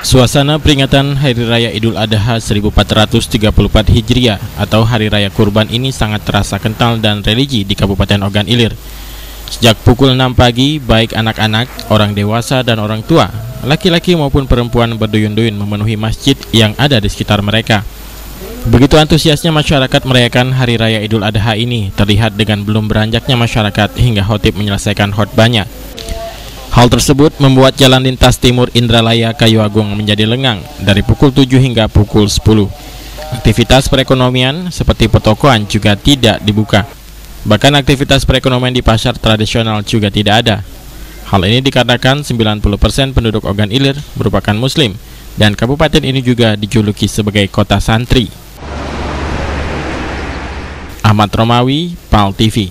Suasana peringatan Hari Raya Idul Adha 1434 Hijriah atau Hari Raya Kurban ini sangat terasa kental dan religi di Kabupaten Ogan Ilir. Sejak pukul 6 pagi, baik anak-anak, orang dewasa dan orang tua, laki-laki maupun perempuan berduyun-duyun memenuhi masjid yang ada di sekitar mereka. Begitu antusiasnya masyarakat merayakan Hari Raya Idul Adha ini terlihat dengan belum beranjaknya masyarakat hingga khotib menyelesaikan khotbahnya. Hal tersebut membuat jalan lintas timur Indralaya Kayu Agung menjadi lengang dari pukul 7 hingga pukul 10. Aktivitas perekonomian seperti pertokoan juga tidak dibuka. Bahkan aktivitas perekonomian di pasar tradisional juga tidak ada. Hal ini dikarenakan 90% penduduk Ogan Ilir merupakan Muslim dan kabupaten ini juga dijuluki sebagai kota santri. Ahmad Romawi, PAL TV.